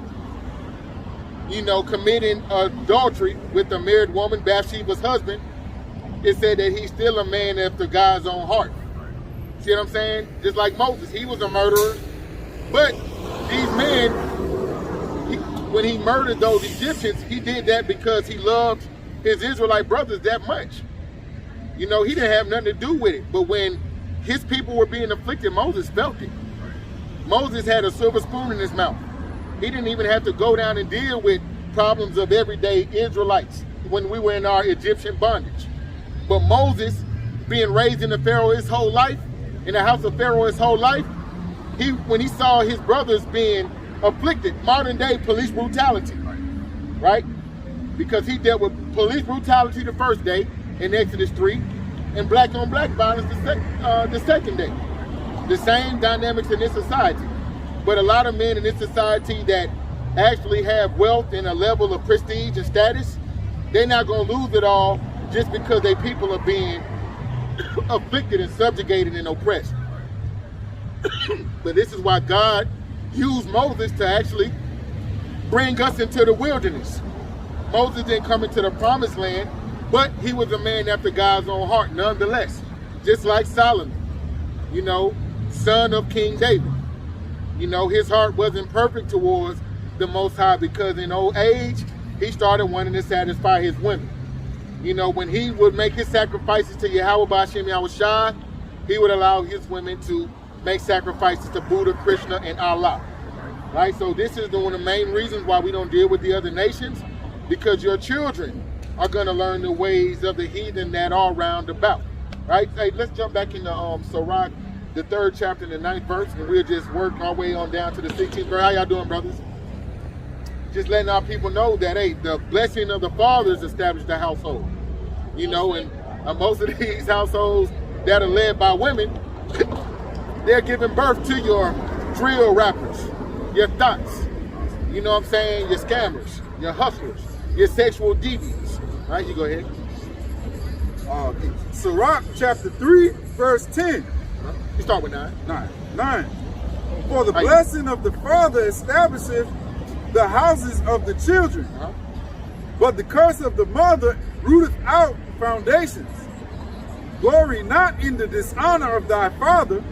committing adultery with a married woman, Bathsheba's husband, it said that he's still a man after God's own heart. See what I'm saying? Just like Moses, he was a murderer. But these men, when he murdered those Egyptians, he did that because he loved his Israelite brothers that much. He didn't have nothing to do with it. But when his people were being afflicted, Moses felt it. Moses had a silver spoon in his mouth. He didn't even have to go down and deal with problems of everyday Israelites when we were in our Egyptian bondage. But Moses, being raised in the Pharaoh his whole life, in the house of Pharaoh his whole life, when he saw his brothers being afflicted, modern day police brutality, right? Because he dealt with police brutality the first day in Exodus 3, and black on black violence the second day. The same dynamics in this society. But a lot of men in this society that actually have wealth and a level of prestige and status, they're not going to lose it all just because their people are being afflicted and subjugated and oppressed. But this is why God used Moses to actually bring us into the wilderness. Moses didn't come into the promised land, but he was a man after God's own heart nonetheless. Just like Solomon, son of King David. His heart wasn't perfect towards the Most High because in old age, he started wanting to satisfy his women. When he would make his sacrifices to Yahweh B'Ashem Yahushua, he would allow his women to make sacrifices to Buddha, Krishna, and Allah. Right? So this is one of the main reasons why we don't deal with the other nations, because your children are going to learn the ways of the heathen that are round about. Right? Hey, let's jump back into Sirach, the 3rd chapter and the 9th verse, and we'll just work our way on down to the 16th verse. How y'all doing, brothers? just letting our people know that, hey, the blessing of the fathers established the household. You know, and most of these households that are led by women, they're giving birth to your drill rappers, your thoughts, you know what I'm saying, your scammers, your hustlers, your sexual deviants. All right, you go ahead. Sirach chapter 3, verse 10. You start with 9. 9. For the blessing of the father establisheth the houses of the children, but the curse of the mother rooteth out foundations. Glory not in the dishonor of thy father,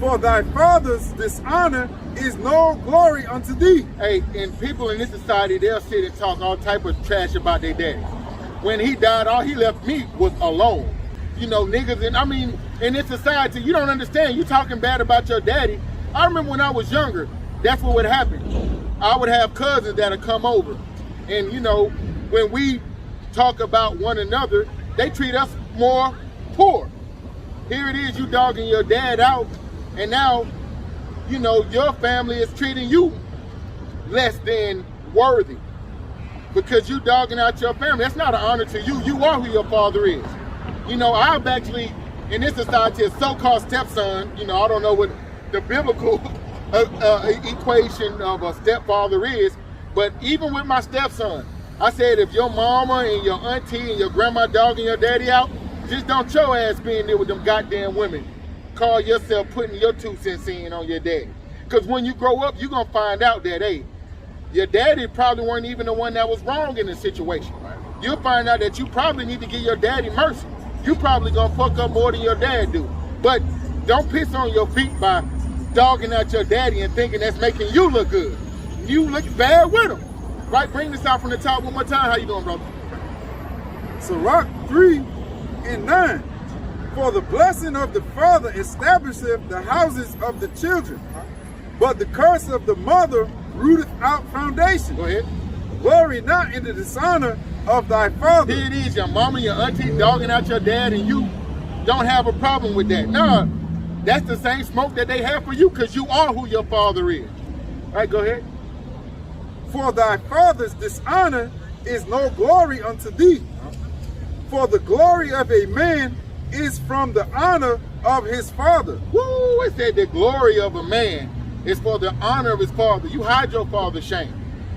for thy father's dishonor is no glory unto thee. Hey, and people in this society, they'll sit and talk all type of trash about their daddy. When he died, all he left me was alone. You know, niggas, and I mean, in this society, you don't understand. You talking bad about your daddy. I remember when I was younger, that's what would happen. I would have cousins that'd come over. And, you know, when we talk about one another, they treat us more poor. Here it is, you dogging your dad out, and now, you know, your family is treating you less than worthy because you dogging out your family. That's not an honor to you. You are who your father is. You know, I've actually, in this society, a so-called stepson, you know, I don't know what the biblical equation of a stepfather is, but even with my stepson, I said, if your mama and your auntie and your grandma dogging your daddy out, just don't your ass be in there with them goddamn women. Call yourself putting your 2 cents in on your daddy. Because when you grow up, you're going to find out that, hey, your daddy probably weren't even the one that was wrong in the situation. You'll find out that you probably need to give your daddy mercy. You probably going to fuck up more than your dad do. But don't piss on your feet by dogging out your daddy and thinking that's making you look good. You look bad with him. Right, bring this out from the top one more time. How you doing, brother? Sirach 3 and 9. For the blessing of the father establisheth the houses of the children, but the curse of the mother rooteth out foundation. Go ahead. Glory not in the dishonor of thy father. Here it is, your mama, your auntie dogging out your dad, and you don't have a problem with that. Nah, that's the same smoke that they have for you because you are who your father is. All right, go ahead. For thy father's dishonor is no glory unto thee. For the glory of a man is from the honor of his father. Woo, it said the glory of a man is for the honor of his father. You hide your father's shame.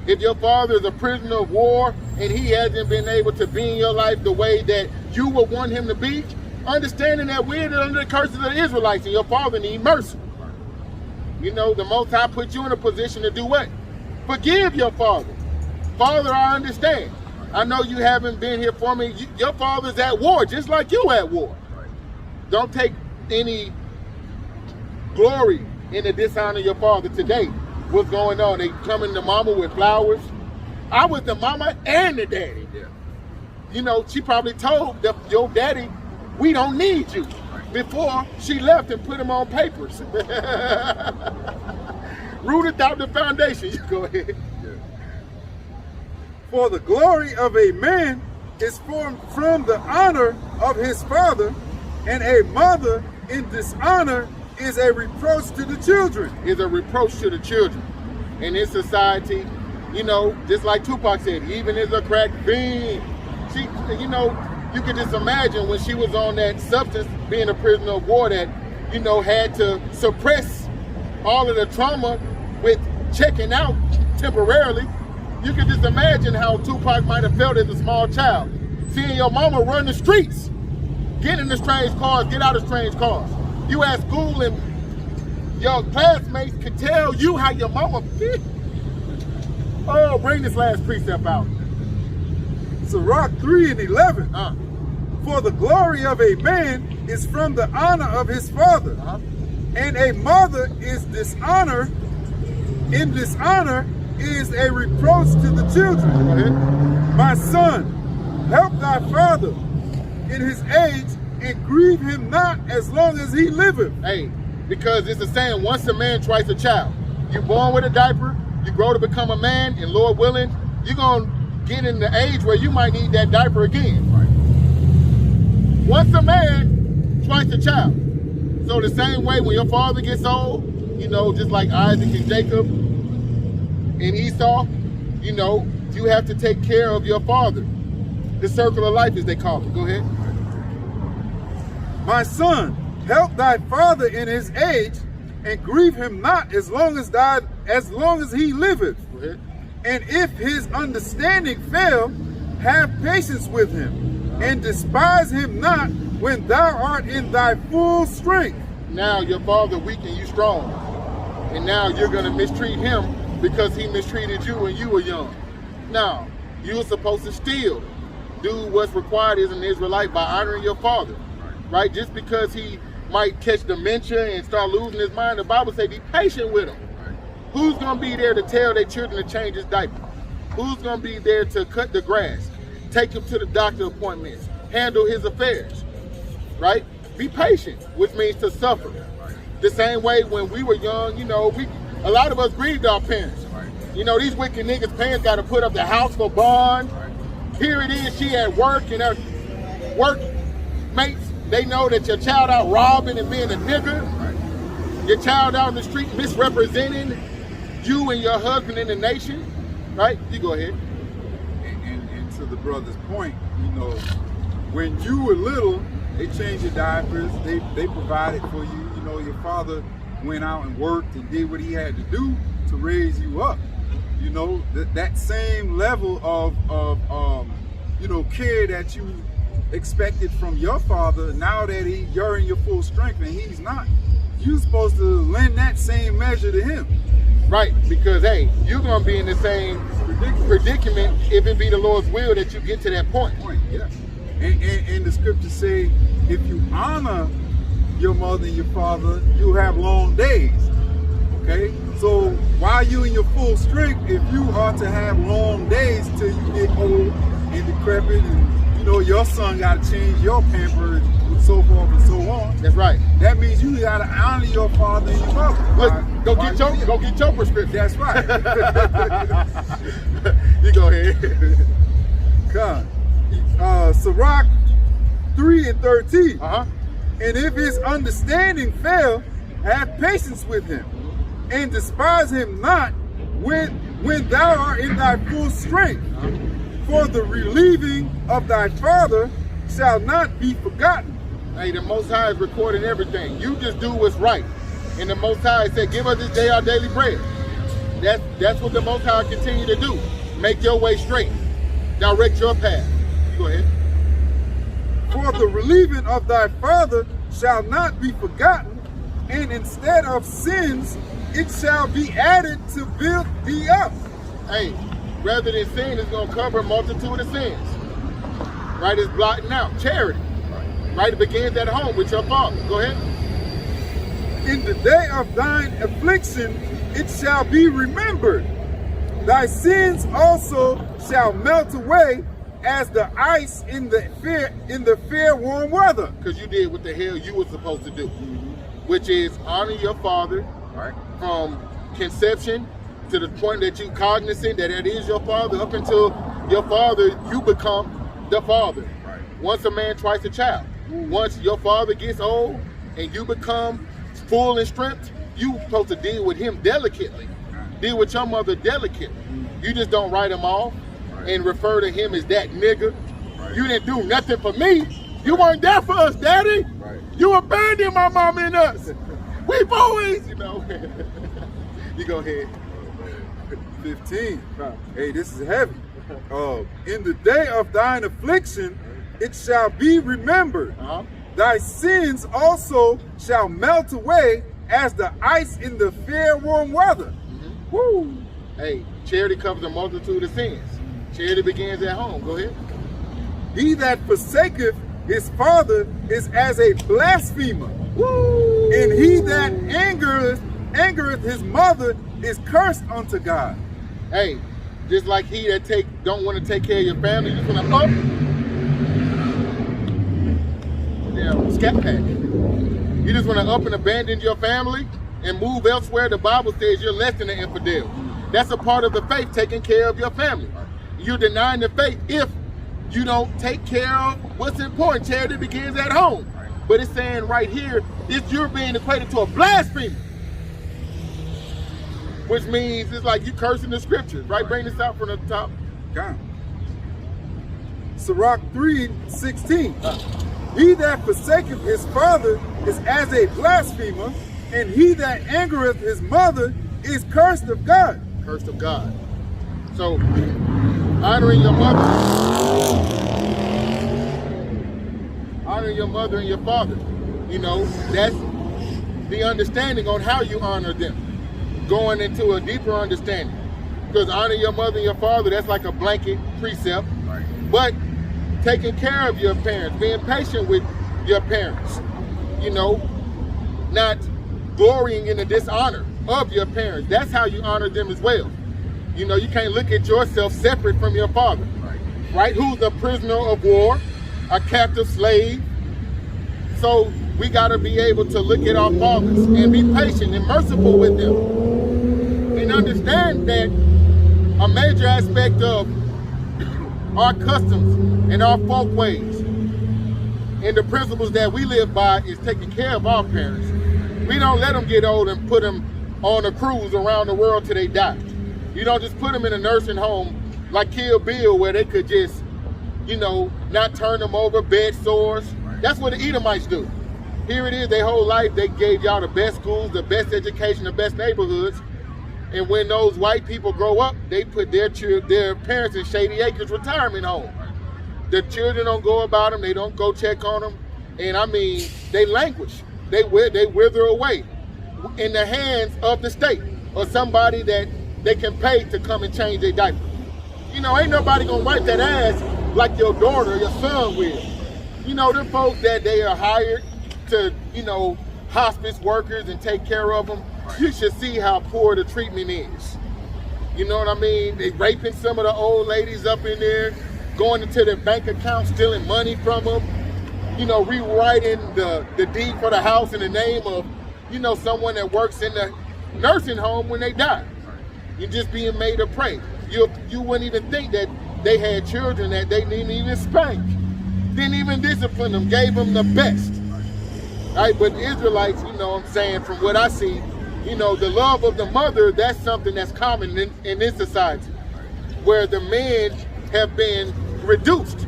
If your father is a prisoner of war and he hasn't been able to be in your life the way that you would want him to be, understanding that we're under the curses of the Israelites and your father needs mercy. You know, the Most High put you in a position to do what? Forgive your father. Father, I understand. I know you haven't been here for me. Your father's at war, just like you at war. Don't take any glory in the dishonor of your father today. What's going on? They coming to mama with flowers. I was the mama and the daddy. Yeah. You know, she probably told your daddy, we don't need you, before she left and put him on papers. Rooted out the foundation. You go ahead. Yeah. For the glory of a man is from the honor of his father, and a mother in dishonor is a reproach to the children. Is a reproach to the children. In this society, you know, just like Tupac said, even as a crack fiend, she, you know, you can just imagine when she was on that substance, being a prisoner of war, that, you know, had to suppress all of the trauma with checking out temporarily. You can just imagine how Tupac might have felt as a small child, seeing your mama run the streets, get in the strange cars, get out of strange cars. You at school and your classmates could tell you how your mama feel. Oh, bring this last precept out. Sirach 3 and 11. For the glory of a man is from the honor of his father, and a mother is dishonor. In dishonor is a reproach to the children. My son, help thy father in his age, and grieve him not as long as he liveth. Hey, because it's the saying, once a man, twice a child. You're born with a diaper, you grow to become a man, and Lord willing, you're going to get in the age where you might need that diaper again. Right? Once a man, twice a child. So the same way when your father gets old, you know, just like Isaac and Jacob and Esau, you know, you have to take care of your father. The circle of life, as they call it. Go ahead. My son, help thy father in his age, and grieve him not as long as he liveth. Go ahead. And if his understanding fail, have patience with him, and despise him not when thou art in thy full strength. Now your father weak and you strong. And now you're going to mistreat him because he mistreated you when you were young. Now, you were supposed to still do what's required as an Israelite by honoring your father. Right? Just because he might catch dementia and start losing his mind, the Bible says be patient with him. Who's going to be there to tell their children to change his diaper? Who's going to be there to cut the grass, take him to the doctor appointments, handle his affairs? Right? Be patient, which means to suffer. The same way when we were young, you know, a lot of us grieved our parents. You know, these wicked niggas' parents got to put up the house for bond. Here it is, she at work, and her work mates, they know that your child out robbing and being a nigga. Your child out in the street misrepresenting you and your husband in the nation. Right? You go ahead. And to the brother's point, you know, when you were little, they changed your diapers, they provided for you. You know, your father went out and worked and did what he had to do to raise you up. You know, that same level of you know, care that you expected from your father, now that you're in your full strength and he's not, you're supposed to lend that same measure to him. Right, because hey, you're gonna be in the same predicament if it be the Lord's will that you get to that point. Yeah. And the scriptures say, if you honor your mother and your father, you'll have long days. Okay? So while you're in your full strength, if you are to have long days till you get old and decrepit, and you know your son got to change your pamper and so forth and so on. That's right. That means you got to honor your father and your mother. Look, go get your prescription. That's right. You go ahead. Come. Sirach 3:13. And if his understanding fail, have patience with him, and despise him not when thou art in thy full strength. For the relieving of thy father shall not be forgotten. Hey, the Most High is recording everything. You just do what's right. And the Most High said, give us this day our daily bread. That's what the Most High continue to do. Make your way straight. Direct your path. Go ahead. For the relieving of thy father shall not be forgotten, and instead of sins, it shall be added to build thee up. Hey, rather than sin, it's going to cover a multitude of sins. Right? It's blotting out. Charity. Right? It begins at home with your father. Go ahead. In the day of thine affliction, it shall be remembered. Thy sins also shall melt away as the ice in the fair warm weather. Because you did what the hell you were supposed to do, which is honor your father, right, from conception to the point that you cognizant that it is your father, up until your father, you become the father. Right. Once a man, twice a child. Once your father gets old and you become full in strength, you supposed to deal with him delicately. Deal with your mother delicately. You just don't write him off and refer to him as that nigga. You didn't do nothing for me. You weren't there for us, Daddy. You abandoned my mom and us. We boys, you know. You go ahead. 15. Hey, this is heavy. In the day of thine affliction, it shall be remembered. Thy sins also shall melt away as the ice in the fair warm weather. Woo! Hey, charity covers a multitude of sins. Charity begins at home. Go ahead. He that forsaketh his father is as a blasphemer. Woo! And he that angereth his mother is cursed unto God. Hey, just like he that don't want to take care of your family, you just want to scat pack. You just want to up and abandon your family and move elsewhere. The Bible says you're less than an infidel. That's a part of the faith, taking care of your family. You're denying the faith if you don't take care of what's important. Charity begins at home. But it's saying right here, you're being equated to a blasphemer. which means it's like you cursing the scriptures, right? Bring this out from the top. God. Sirach 3:16. He that forsaketh his father is as a blasphemer, and he that angereth his mother is cursed of God. Cursed of God. So, honoring your mother and your father, you know, that's the understanding on how you honor them. Going into a deeper understanding. Because honoring your mother and your father, that's like a blanket precept. Right. But taking care of your parents, being patient with your parents, you know, not glorying in the dishonor of your parents. That's how you honor them as well. You know, you can't look at yourself separate from your father, right? Who's a prisoner of war, a captive slave. So we got to be able to look at our fathers and be patient and merciful with them, and understand that a major aspect of our customs and our folk ways and the principles that we live by is taking care of our parents. We don't let them get old and put them on a cruise around the world till they die. You don't just put them in a nursing home like Kill Bill, where they could just, you know, not turn them over, bed sores. That's what the Edomites do. Here it is, their whole life, they gave y'all the best schools, the best education, the best neighborhoods. And when those white people grow up, they put their parents in Shady Acres retirement home. The children don't go about them, they don't go check on them. And I mean, they languish. They wither away in the hands of the state or somebody that they can pay to come and change their diaper. You know, ain't nobody gonna wipe that ass like your daughter or your son will. You know, them folks that they are hired to, you know, hospice workers and take care of them, you should see how poor the treatment is. You know what I mean? They raping some of the old ladies up in there, going into their bank account, stealing money from them, you know, rewriting the deed for the house in the name of, you know, someone that works in the nursing home when they die. You're just being made a prey. You wouldn't even think that they had children that they didn't even spank, didn't even discipline them, gave them the best. Right? But the Israelites, you know what I'm saying, from what I see, you know, the love of the mother, that's something that's common in this society, where the men have been reduced,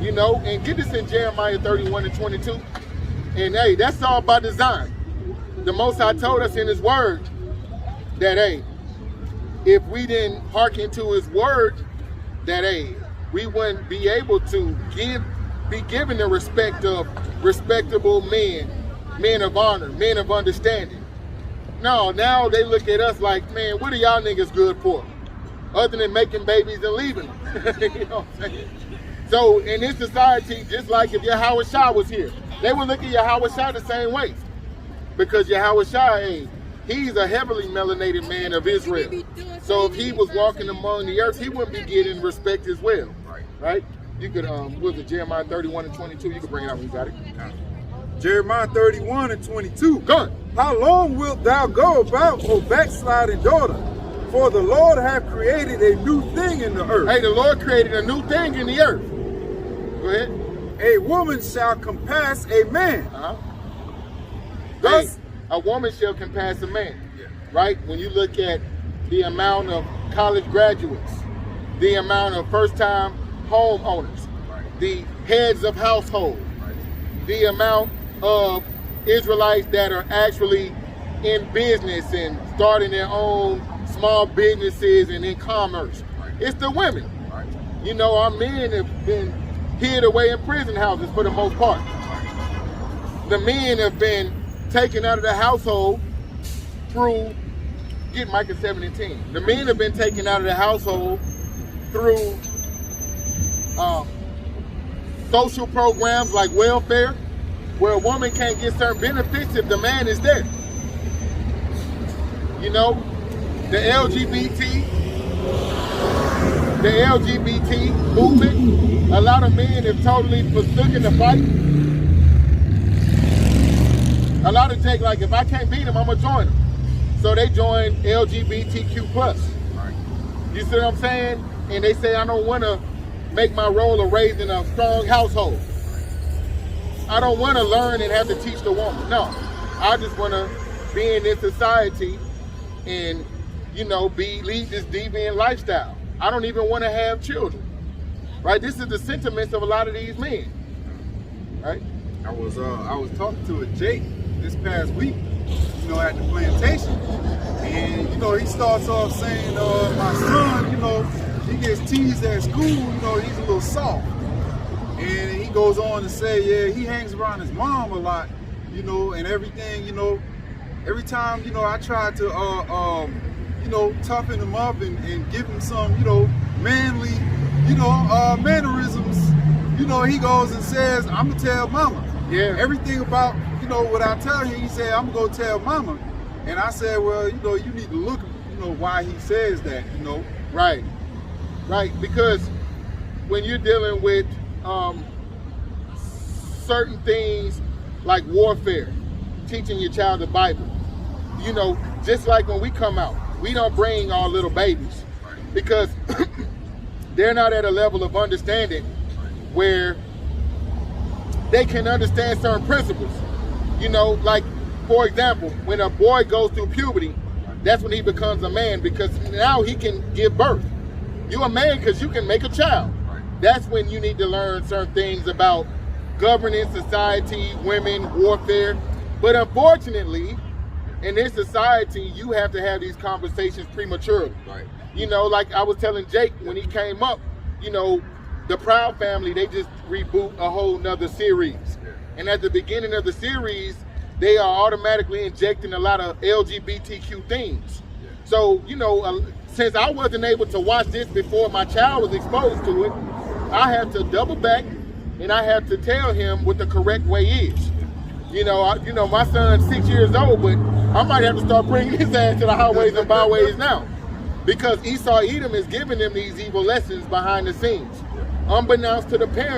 you know, and get this in Jeremiah 31:22. And hey, that's all by design. The Most High told us in his word that, hey, if we didn't hearken to his word, that, hey, we wouldn't be able to be given the respect of respectable men, men of honor, men of understanding. No, now they look at us like, man, what are y'all niggas good for? Other than making babies and leaving them. You know what I'm saying? So in this society, just like if Yahweh Shah was here, they would look at Yahweh Shah the same way. Because Yahweh Shah, hey, he's a heavily melanated man of Israel. So if he was walking among the earth, he wouldn't be getting respect as well. Right? You could, was it Jeremiah 31:22? You could bring it out when you got it. Jeremiah 31:22. Go on. How long wilt thou go about, O backsliding daughter? For the Lord hath created a new thing in the earth. Hey, the Lord created a new thing in the earth. Go ahead. A woman shall compass a man. Thus, a woman shall compass a man. Yeah. Right? When you look at the amount of college graduates, the amount of first-time homeowners, the heads of household, the amount of Israelites that are actually in business and starting their own small businesses and in commerce. It's the women. You know, our men have been hid away in prison houses for the most part. The men have been taken out of the household through, get Micah 7:10. The men have been taken out of the household through social programs like welfare, where a woman can't get certain benefits if the man is there. You know, the LGBT movement, a lot of men have totally forsaken the fight. A lot of take like, if I can't beat him, I'm gonna join him. So they join LGBTQ+. You see what I'm saying? And they say, I don't wanna make my role of raising a strong household. I don't want to learn and have to teach the woman. No, I just want to be in this society and lead this deviant lifestyle. I don't even want to have children. Right? This is the sentiments of a lot of these men. Right? I was talking to a Jake this past week, at the plantation, and he starts off saying, my son, he gets teased at school, he's a little soft, and he goes on to say, yeah, he hangs around his mom a lot, and everything, every time, I try to toughen him up and give him some, manly, mannerisms, he goes and says, I'm gonna tell mama. Yeah. Everything about, what I tell him, he said, I'm gonna go tell mama. And I said, well, you need to look, why he says that, Right. Because when you're dealing with certain things like warfare, teaching your child the Bible, just like when we come out, we don't bring our little babies because they're not at a level of understanding where they can understand certain principles. Like, for example, when a boy goes through puberty, that's when he becomes a man, because now he can give birth. You're a man because you can make a child. That's when you need to learn certain things about governing society, women, warfare. But unfortunately, in this society, you have to have these conversations prematurely. Right. Like I was telling Jake when he came up, the Proud Family, they just reboot a whole nother series. Yeah. And at the beginning of the series, they are automatically injecting a lot of LGBTQ themes. Yeah. So, since I wasn't able to watch this before my child was exposed to it, I have to double back and I have to tell him what the correct way is. My son's 6 years old, but I might have to start bringing his ass to the highways and byways now, because Esau Edom is giving them these evil lessons behind the scenes, unbeknownst to the parents.